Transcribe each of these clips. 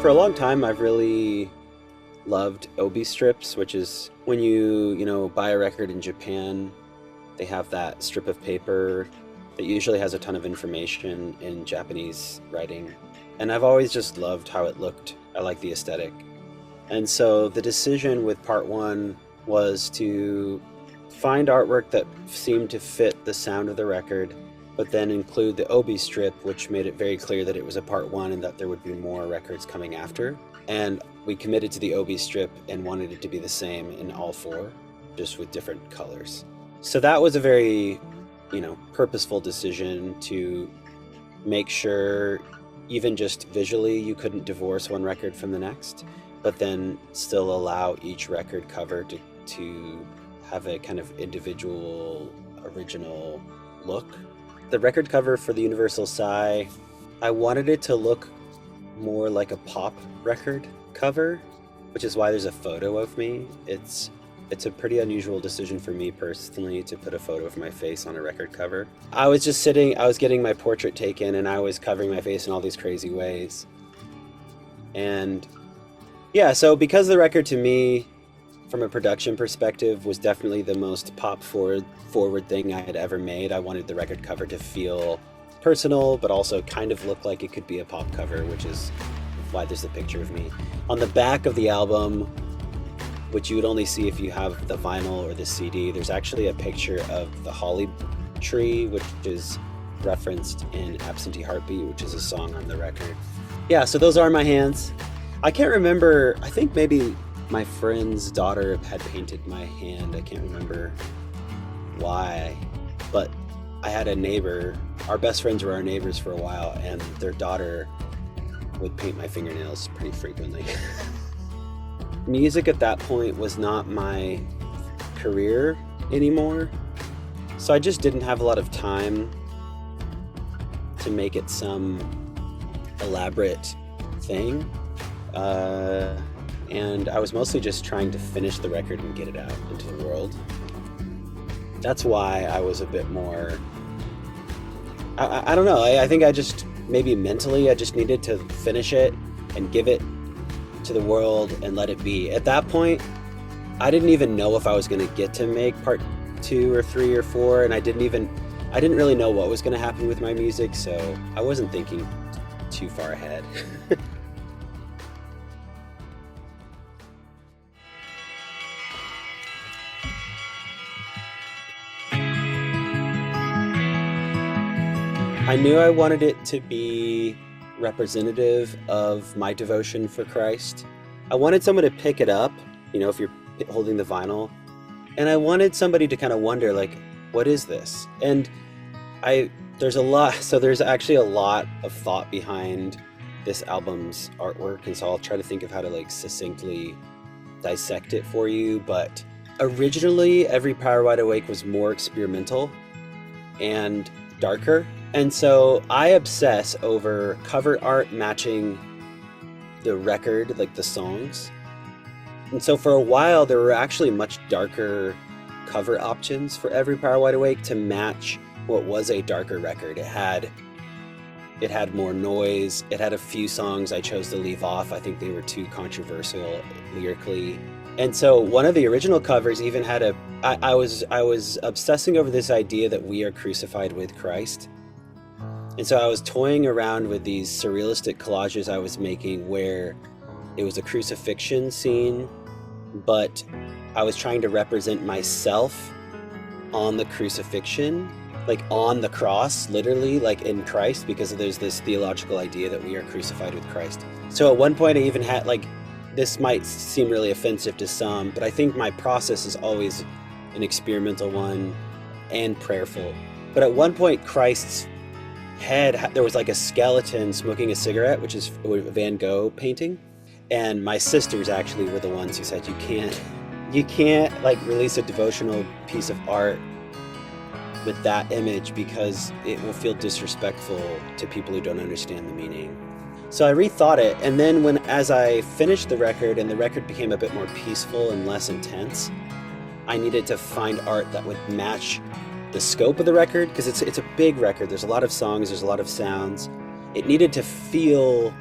For a long time, I've really loved obi strips, which is when you buy a record in Japan, they have that strip of paper that usually has a ton of information in Japanese writing. And I've always just loved how it looked. I like the aesthetic. And so the decision with part one was to find artwork that seemed to fit the sound of the record, but then include the obi strip, which made it very clear that it was a part one and that there would be more records coming after. And we committed to the obi strip and wanted it to be the same in all four, just with different colors. So that was a very, purposeful decision to make sure, even just visually, you couldn't divorce one record from the next, but then still allow each record cover to have a kind of individual, original look. The record cover for the Universal Sigh, I wanted it to look more like a pop record cover, which is why there's a photo of me. It's a pretty unusual decision for me personally to put a photo of my face on a record cover. I was getting my portrait taken and I was covering my face in all these crazy ways. And yeah, so because the record to me, from a production perspective, was definitely the most pop forward thing I had ever made, I wanted the record cover to feel personal, but also kind of look like it could be a pop cover, which is why there's a picture of me. On the back of the album, which you would only see if you have the vinyl or the CD, there's actually a picture of the holly tree, which is referenced in Absentee Heartbeat, which is a song on the record. Yeah, so those are my hands. I can't remember, I think maybe my friend's daughter had painted my hand. I can't remember why, but I had a neighbor, our best friends were our neighbors for a while, and their daughter would paint my fingernails pretty frequently. Music at that point was not my career anymore, so I just didn't have a lot of time to make it some elaborate thing. And I was mostly just trying to finish the record and get it out into the world. That's why I was a bit more, I don't know, I think I just, maybe mentally, I just needed to finish it and give it to the world and let it be. At that point, I didn't even know if I was going to get to make part 2 or 3 or 4, and I didn't really know what was going to happen with my music, so I wasn't thinking too far ahead. I knew I wanted it to be representative of my devotion for Christ. I wanted someone to pick it up, if you're holding the vinyl, and I wanted somebody to kind of wonder, like, what is this? And there's actually a lot of thought behind this album's artwork, and so I'll try to think of how to succintly dissect it for you. But originally, Every Power Wide Awake was more experimental and darker. And so I obsess over cover art matching the record, the songs. And so for a while, there were actually much darker cover options for Every Power Wide Awake to match what was a darker record. It had more noise. It had a few songs I chose to leave off. I think they were too controversial lyrically. And so one of the original covers even had I was obsessing over this idea that we are crucified with Christ. And so I was toying around with these surrealistic collages I was making where it was a crucifixion scene, but I was trying to represent myself on the crucifixion, on the cross, literally, in Christ, because there's this theological idea that we are crucified with Christ. So at one point I even had, this might seem really offensive to some, but I think my process is always an experimental one and prayerful. But at one point, Christ's head, there was a skeleton smoking a cigarette, which is a Van Gogh painting. And my sisters actually were the ones who said, you can't release a devotional piece of art with that image because it will feel disrespectful to people who don't understand the meaning. So I rethought it, and then as I finished the record and the record became a bit more peaceful and less intense, I needed to find art that would match the scope of the record, because it's a big record. There's a lot of songs, there's a lot of sounds. It needed to feel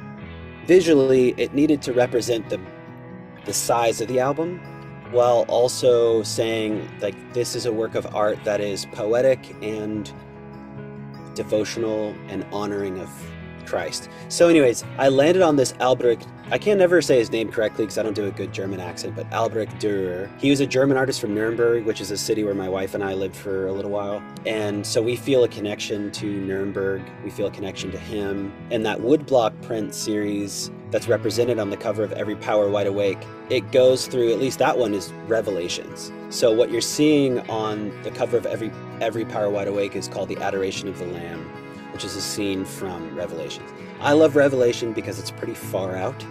visually it needed to represent the size of the album, while also saying like this is a work of art that is poetic and devotional and honoring of Christ. So anyways, I landed on this Albrecht, I can never say his name correctly because I don't do a good German accent, but Albrecht Dürer. He was a German artist from Nuremberg, which is a city where my wife and I lived for a little while. And so we feel a connection to Nuremberg. We feel a connection to him. And that woodblock print series that's represented on the cover of Every Power Wide Awake, it goes through, at least that one is Revelations. So what you're seeing on the cover of Every Power Wide Awake is called the Adoration of the Lamb, which is a scene from Revelations. I love Revelation because it's pretty far out.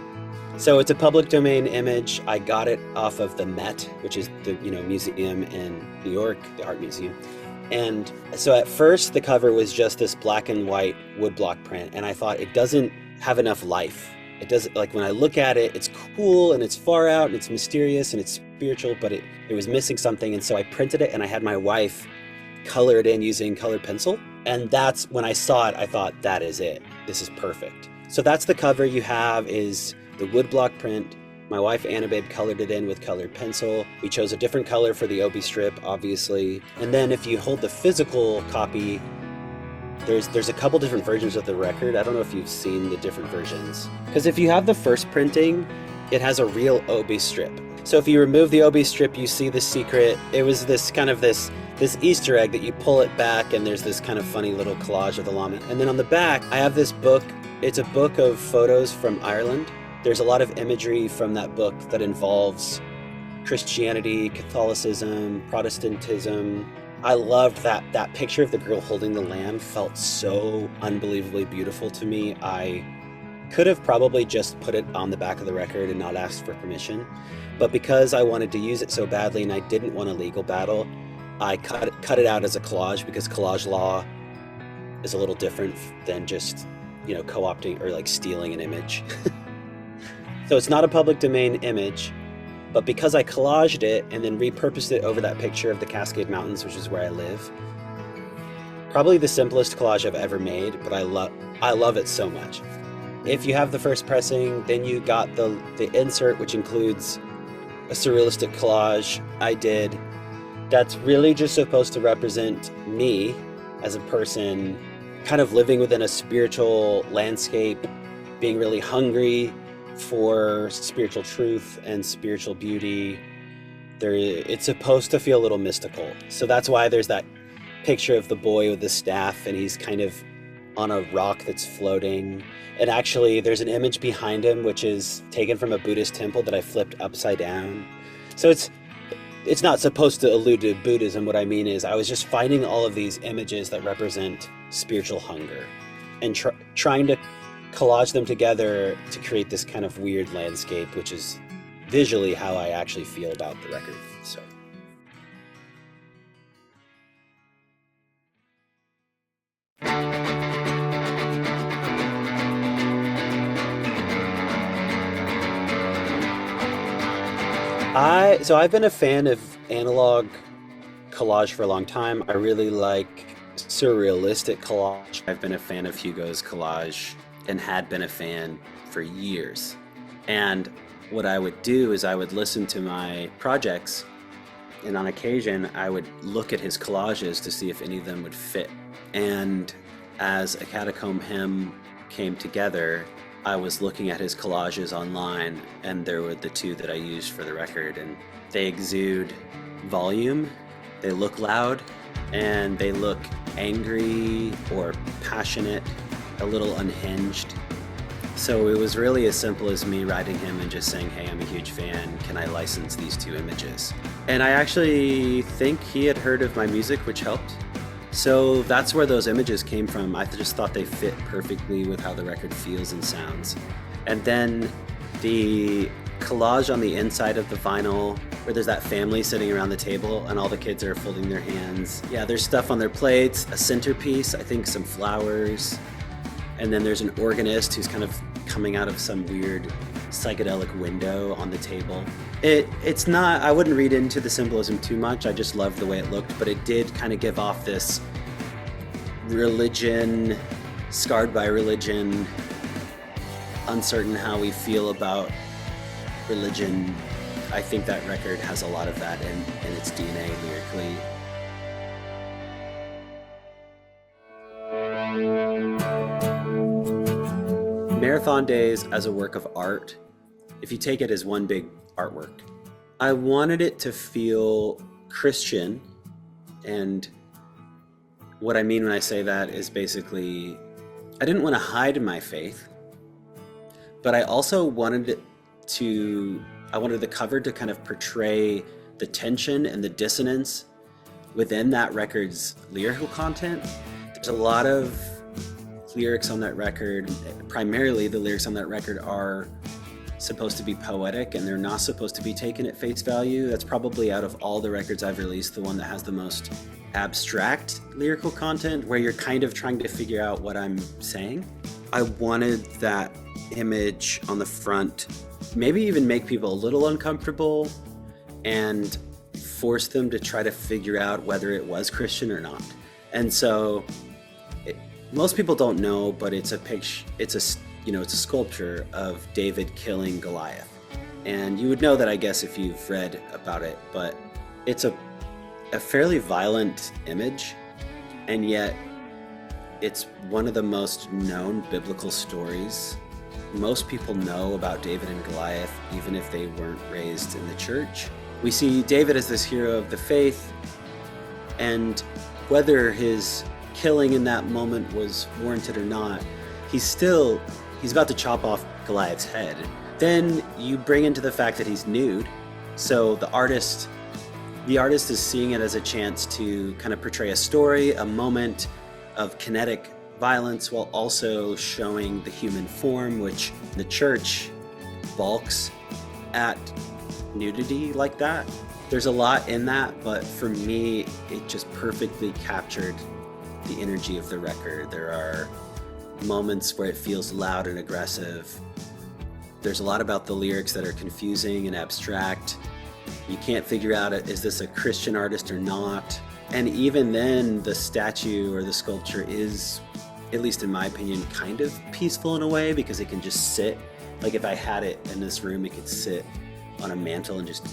So it's a public domain image. I got it off of the Met, which is the museum in New York, the art museum. And so at first the cover was just this black and white woodblock print, and I thought it doesn't have enough life. It doesn't, like when I look at it, it's cool and it's far out and it's mysterious and it's spiritual, but it was missing something. And so I printed it and I had my wife color it in using colored pencil. And that's when I saw it, I thought, that is it. This is perfect. So that's the cover you have, is the woodblock print. My wife Annababe colored it in with colored pencil. We chose a different color for the Obi strip, obviously. And then if you hold the physical copy, there's a couple different versions of the record. I don't know if you've seen the different versions. Because if you have the first printing, it has a real Obi strip. So if you remove the Obi strip, you see the secret. It was this kind of this Easter egg that you pull it back and there's this kind of funny little collage of the llama. And then on the back, I have this book. It's a book of photos from Ireland. There's a lot of imagery from that book that involves Christianity, Catholicism, Protestantism. I loved that picture of the girl holding the lamb felt so unbelievably beautiful to me. I could have probably just put it on the back of the record and not asked for permission. But because I wanted to use it so badly and I didn't want a legal battle, I cut it out as a collage, because collage law is a little different than just, co-opting or like stealing an image. So it's not a public domain image, but because I collaged it and then repurposed it over that picture of the Cascade Mountains, which is where I live, probably the simplest collage I've ever made, but I love it so much. If you have the first pressing, then you got the insert, which includes a surrealistic collage I did that's really just supposed to represent me as a person kind of living within a spiritual landscape, being really hungry for spiritual truth and spiritual beauty. It's supposed to feel a little mystical. So that's why there's that picture of the boy with the staff and he's kind of on a rock that's floating. And actually there's an image behind him which is taken from a Buddhist temple that I flipped upside down. So it's not supposed to allude to Buddhism. What I mean is I was just finding all of these images that represent spiritual hunger and trying to collage them together to create this kind of weird landscape, which is visually how I actually feel about the record. So I've been a fan of analog collage for a long time. I really like surrealistic collage. I've been a fan of Hugo's collage and had been a fan for years. And what I would do is I would listen to my projects, and on occasion I would look at his collages to see if any of them would fit. And as a Catacomb Hymn came together, I was looking at his collages online, and there were the two that I used for the record, and they exude volume, they look loud, and they look angry or passionate, a little unhinged. So it was really as simple as me writing him and just saying, hey, I'm a huge fan, can I license these two images? And I actually think he had heard of my music, which helped. So that's where those images came from. I just thought they fit perfectly with how the record feels and sounds. And then the collage on the inside of the vinyl, where there's that family sitting around the table and all the kids are folding their hands. Yeah, there's stuff on their plates, a centerpiece, I think some flowers. And then there's an organist who's kind of coming out of some weird psychedelic window on the table. It's not, I wouldn't read into the symbolism too much. I just loved the way it looked, but it did kind of give off this religion, scarred by religion, uncertain how we feel about religion. I think that record has a lot of that in its DNA lyrically. Marathon Daze as a work of art, if you take it as one big artwork, I wanted it to feel Christian. And what I mean when I say that is basically, I didn't want to hide my faith, but I also wanted the cover to kind of portray the tension and the dissonance within that record's lyrical content. There's a lot of lyrics on that record, primarily the lyrics on that record are supposed to be poetic, and they're not supposed to be taken at face value. That's probably, out of all the records I've released, the one that has the most abstract lyrical content, where you're kind of trying to figure out what I'm saying. I wanted that image on the front, maybe even make people a little uncomfortable and force them to try to figure out whether it was Christian or not. And so most people don't know, but it's a picture, it's a sculpture of David killing Goliath. And you would know that, I guess, if you've read about it, but it's a fairly violent image, and yet it's one of the most known biblical stories. Most people know about David and Goliath, even if they weren't raised in the church. We see David as this hero of the faith, and whether his killing in that moment was warranted or not, he's about to chop off Goliath's head. Then you bring into the fact that he's nude, so the artist is seeing it as a chance to kind of portray a story, a moment of kinetic violence, while also showing the human form, which the church balks at nudity like that. There's a lot in that, but for me, it just perfectly captured the energy of the record. There are moments where it feels loud and aggressive. There's a lot about the lyrics that are confusing and abstract. You can't figure out, is this a Christian artist or not? And even then, the statue or the sculpture is, at least in my opinion, kind of peaceful in a way, because it can just sit. Like, if I had it in this room, it could sit on a mantle and just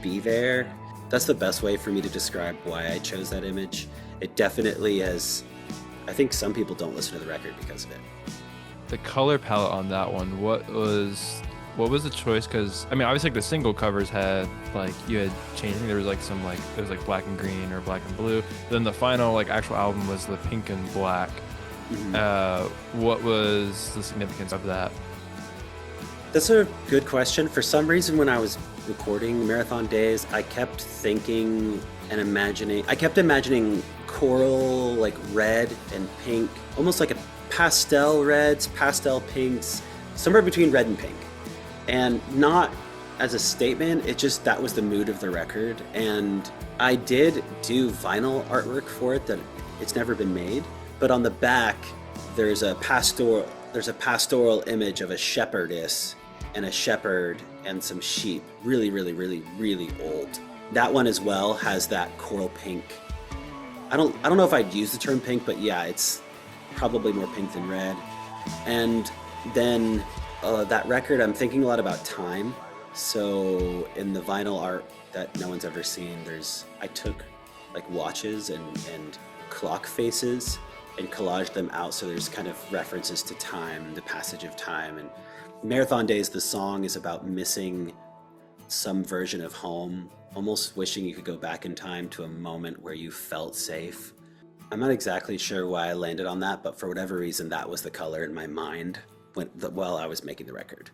be there. That's the best way for me to describe why I chose that image. It definitely has, I think some people don't listen to the record because of it. The color palette on that one, what was the choice? Because I mean, obviously, like, the single covers had, like, you had changed. I think there was like some, like, it was like black and green or black and blue. Then the final, like, actual album was the pink and black. Mm-hmm. What was the significance of that? That's a good question. For some reason, when I was recording Marathon Daze, I kept thinking and imagining coral, like red and pink, almost like a pastel reds, pastel pinks, somewhere between red and pink. And not as a statement, it just, that was the mood of the record. And I did do vinyl artwork for it that it's never been made. But on the back, there's a pastoral image of a shepherdess and a shepherd and some sheep, really, really, really, really old. That one as well has that coral pink. I don't know if I'd use the term pink, but yeah, it's probably more pink than red. And then that record, I'm thinking a lot about time. So in the vinyl art that no one's ever seen, I took like watches and clock faces and collaged them out, so there's kind of references to time, the passage of time. And Marathon Daze, the song, is about missing some version of home, almost wishing you could go back in time to a moment where you felt safe. I'm not exactly sure why I landed on that, but for whatever reason, that was the color in my mind while I was making the record.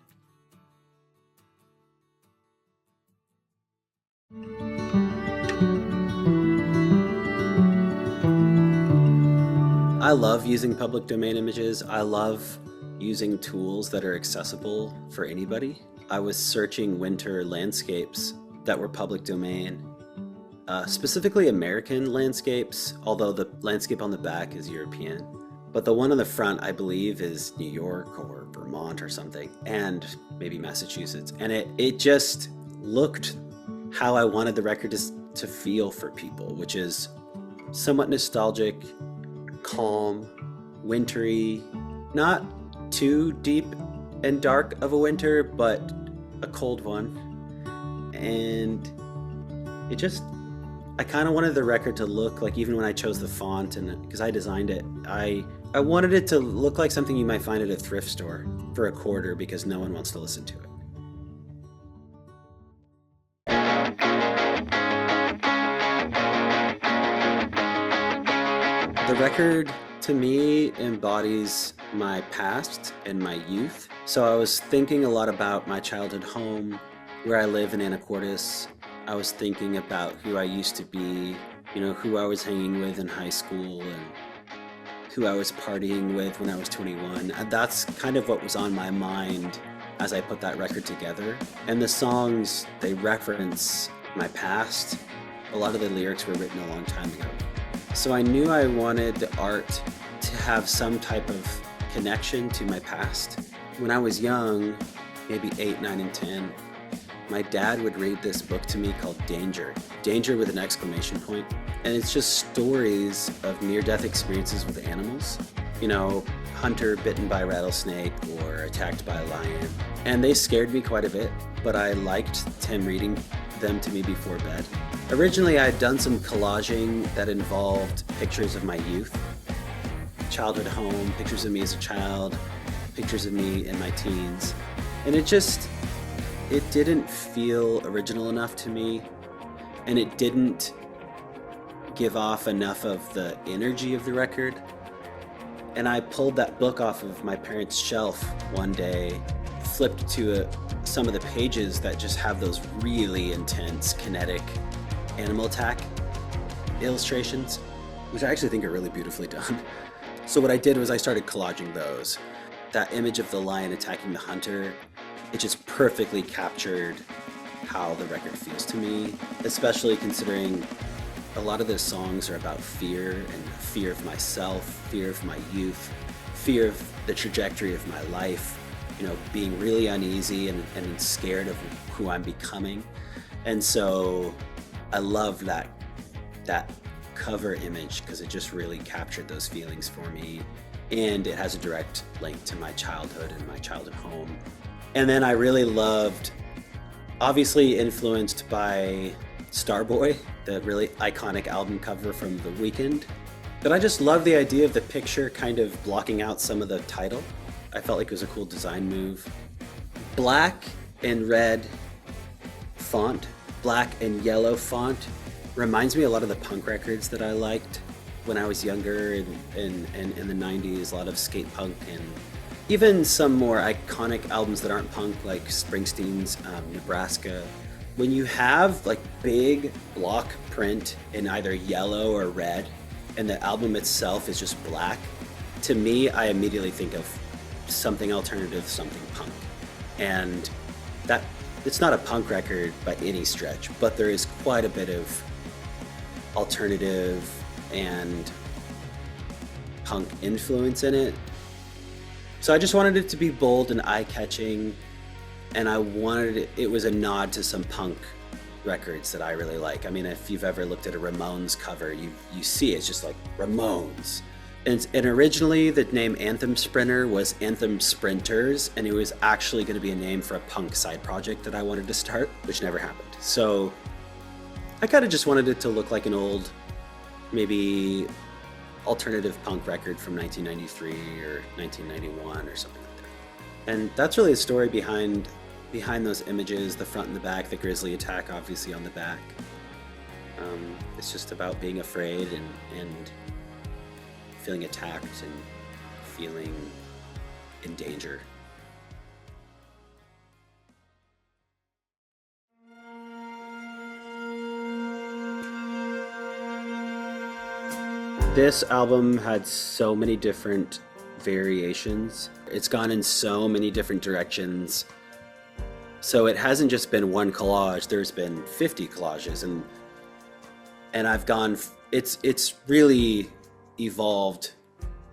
I love using public domain images. I love using tools that are accessible for anybody. I was searching winter landscapes that were public domain, specifically American landscapes, although the landscape on the back is European. But the one on the front, I believe, is New York or Vermont or something, and maybe Massachusetts. And it just looked how I wanted the record to feel for people, which is somewhat nostalgic, calm, wintry, not too deep and dark of a winter, but a cold one. And it just, I kind of wanted the record to look like, even when I chose the font, and because I designed it, I wanted it to look like something you might find at a thrift store for a quarter, because no one wants to listen to it. The record, to me, embodies my past and my youth. So I was thinking a lot about my childhood home, where I live in Anacortes. I was thinking about who I used to be, who I was hanging with in high school, and who I was partying with when I was 21. And that's kind of what was on my mind as I put that record together. And the songs, they reference my past. A lot of the lyrics were written a long time ago. So I knew I wanted the art to have some type of connection to my past. When I was young, maybe 8, 9, and 10, my dad would read this book to me called Danger. Danger with an exclamation point. And it's just stories of near-death experiences with animals. Hunter bitten by a rattlesnake or attacked by a lion. And they scared me quite a bit, but I liked him reading them to me before bed. Originally, I had done some collaging that involved pictures of my youth, childhood home, pictures of me as a child, pictures of me in my teens. And it didn't feel original enough to me, and it didn't give off enough of the energy of the record. And I pulled that book off of my parents' shelf one day, flipped to some of the pages that just have those really intense kinetic animal attack illustrations, which I actually think are really beautifully done. So what I did was I started collaging those. That image of the lion attacking the hunter, it just perfectly captured how the record feels to me, especially considering a lot of the songs are about fear, and fear of myself, fear of my youth, fear of the trajectory of my life, being really uneasy and scared of who I'm becoming. And so I love that cover image because it just really captured those feelings for me, and it has a direct link to my childhood and my childhood home. And then I really loved, obviously influenced by Starboy, the really iconic album cover from The Weeknd, but I just love the idea of the picture kind of blocking out some of the title. I felt like it was a cool design move. Black and red font, black and yellow font, reminds me a lot of the punk records that I liked when I was younger, and in the 90s, a lot of skate punk, and even some more iconic albums that aren't punk, like Springsteen's Nebraska. When you have like big block print in either yellow or red, and the album itself is just black, to me, I immediately think of something alternative, something punk. And that, it's not a punk record by any stretch, but there is quite a bit of alternative and punk influence in it. So I just wanted it to be bold and eye-catching, and I wanted it was a nod to some punk records that I really like. I mean, if you've ever looked at a Ramones cover, you see it's just like Ramones. And originally the name Anthem Sprinter was Anthem Sprinters, and it was actually going to be a name for a punk side project that I wanted to start, which never happened. So I kind of just wanted it to look like an old, maybe alternative punk record from 1993 or 1991 or something like that. And that's really the story behind those images, the front and the back, the grizzly attack obviously on the back. It's just about being afraid and feeling attacked and feeling in danger. This album had so many different variations. It's gone in so many different directions. So it hasn't just been one collage, there's been 50 collages, and I've gone, it's really evolved,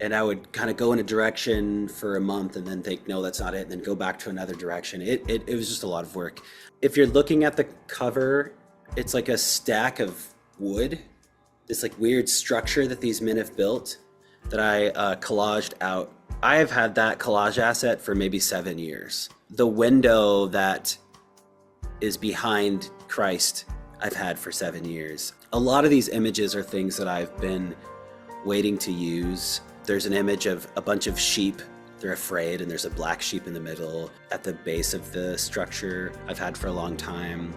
and I would kind of go in a direction for a month and then think, no, that's not it, and then go back to another direction. It was just a lot of work. If you're looking at the cover, it's like a stack of wood, this like weird structure that these men have built that I collaged out I have had that collage asset for maybe 7 years. The window that is behind Christ I've had for 7 years. A lot of these images are things that I've been waiting to use. There's an image of a bunch of sheep. They're afraid, and there's a black sheep in the middle at the base of the structure I've had for a long time.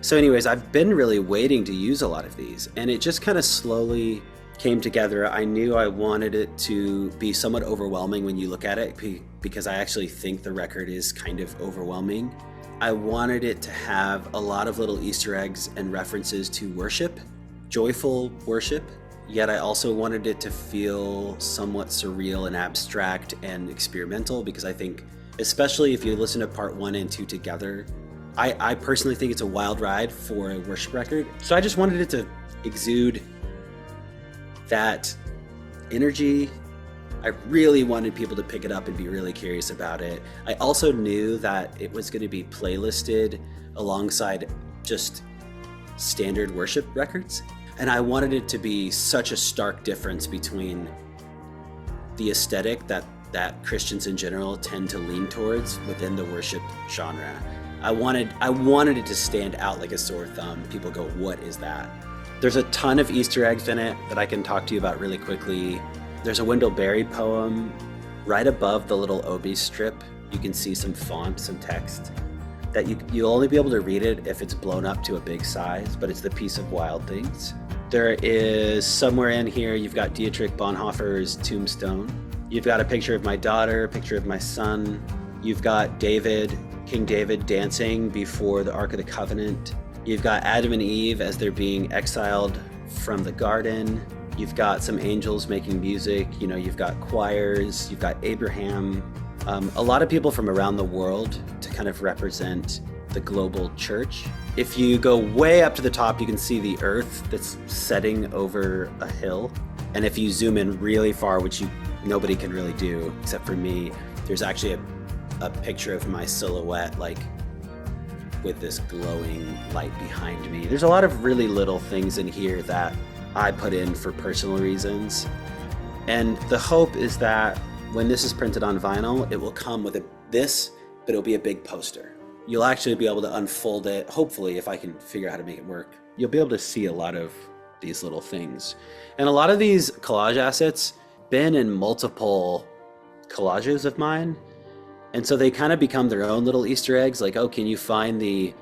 So anyways, I've been really waiting to use a lot of these, and it just kind of slowly came together. I knew I wanted it to be somewhat overwhelming when you look at it, because I actually think the record is kind of overwhelming. I wanted it to have a lot of little Easter eggs and references to worship, joyful worship, yet I also wanted it to feel somewhat surreal and abstract and experimental, because I think, especially if you listen to part 1 and 2 together, I personally think it's a wild ride for a worship record. So I just wanted it to exude that energy. I really wanted people to pick it up and be really curious about it. I also knew that it was going to be playlisted alongside just standard worship records. And I wanted it to be such a stark difference between the aesthetic that Christians in general tend to lean towards within the worship genre. I wanted it to stand out like a sore thumb. People go, what is that? There's a ton of Easter eggs in it that I can talk to you about really quickly. There's a Wendell Berry poem right above the little obi strip. You can see some font, some text that you'll only be able to read it if it's blown up to a big size, but it's the Piece of Wild Things. There is somewhere in here, you've got Dietrich Bonhoeffer's tombstone. You've got a picture of my daughter, a picture of my son. You've got King David dancing before the Ark of the Covenant. You've got Adam and Eve as they're being exiled from the garden. You've got some angels making music. You've got choirs. You've got Abraham. A lot of people from around the world to kind of represent the global church. If you go way up to the top, you can see the earth that's setting over a hill. And if you zoom in really far, which nobody can really do except for me, there's actually a picture of my silhouette, like with this glowing light behind me. There's a lot of really little things in here that I put in for personal reasons. And the hope is that when this is printed on vinyl, it will come with this, but it'll be a big poster. You'll actually be able to unfold it. Hopefully, if I can figure out how to make it work, you'll be able to see a lot of these little things. And a lot of these collage assets been in multiple collages of mine. And so they kind of become their own little Easter eggs. Like, oh, can you find the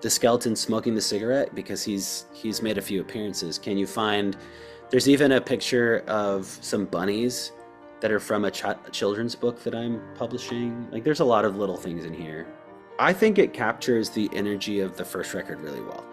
skeleton smoking the cigarette? Because he's made a few appearances. Can you find, there's even a picture of some bunnies that are from a children's book that I'm publishing. Like, there's a lot of little things in here. I think it captures the energy of the first record really well.